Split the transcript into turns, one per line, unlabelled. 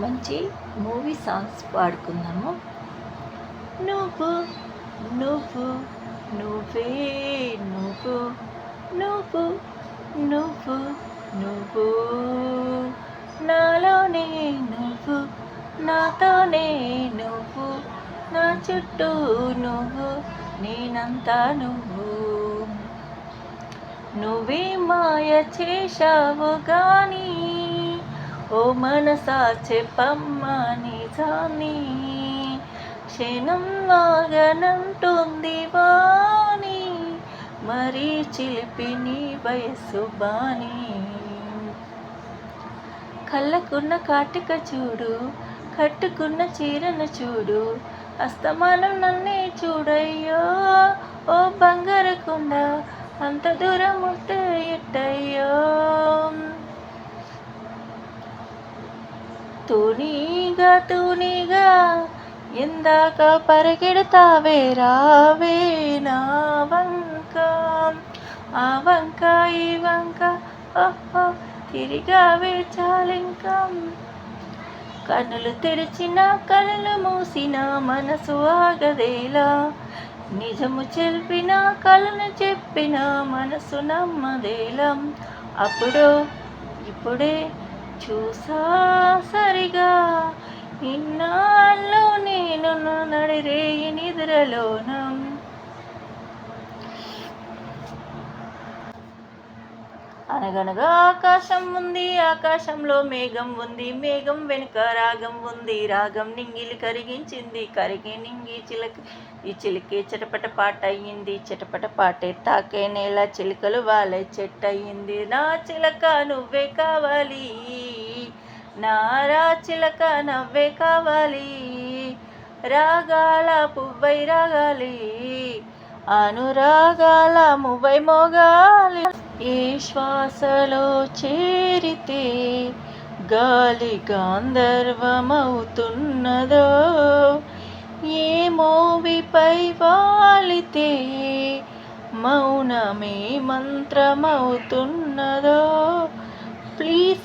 మంచి movie songs పాడుకుందాము. నువ్వు నువ్వు నువ్వే నువ్వు నువ్వు నువ్వు నువ్వు నాలోనే నువ్వు, నాతోనే నువ్వు, నా చుట్టూ నువ్వు, నేనంతా నువ్వు. నువ్వే మాయ చేశావు గాని ఓ మనసా చెప్పమ్మా నిజాన్ని, క్షణం ఆగనంటుంది వాణి, మరీ చిలిపి నీ వయస్సు బాని. కళ్ళకున్న కాటిక చూడు, కట్టుకున్న చీరను చూడు, అస్తమానం నన్నే చూడయ్యో ఓ బంగారు కొండ, అంత దూరం ఉంటే ఎట్టయ్యో. తూనీగా ఎందాక పరిగెడతావే రావే నా వంక, ఆ వంక ఈ వంక ఓహో తిరిగావే చాలింక. కన్నులు తెరిచిన కళ్ళు మూసిన మనసు ఆగదేలా, నిజము చెప్పిన కళ్ళను చెప్పిన మనసు నమ్మదేలా. అప్పుడు ఇప్పుడే చూసా సరిగా ఇన్నాళ్ళు నేను నడిరేయి నిద్రలోన. అనగనగా ఆకాశం ఉంది, ఆకాశంలో మేఘం ఉంది, మేఘం వెనుక రాగం ఉంది, రాగం నింగిలి కరిగించింది, కరిగి నింగి చిలక ఈ చిలికే చిటపట పాట అయ్యింది, చిటపట పాటే తాకే నేల చిలుకలు వాళ్ళే చెట్టయింది. నా చిలక నువ్వే కావాలి, నారా చిలక నవ్వే కావాలి, రాగాల పువ్వై రాగాలి, అనురాగాల మువ్వై మోగాలి. ఏ శ్వాసలో చేరితే గాలి గాంధర్వమవుతున్నదో, ఏ మోవిపై వాలితే మౌనమే మంత్రమవుతున్నదో. ప్లీజ్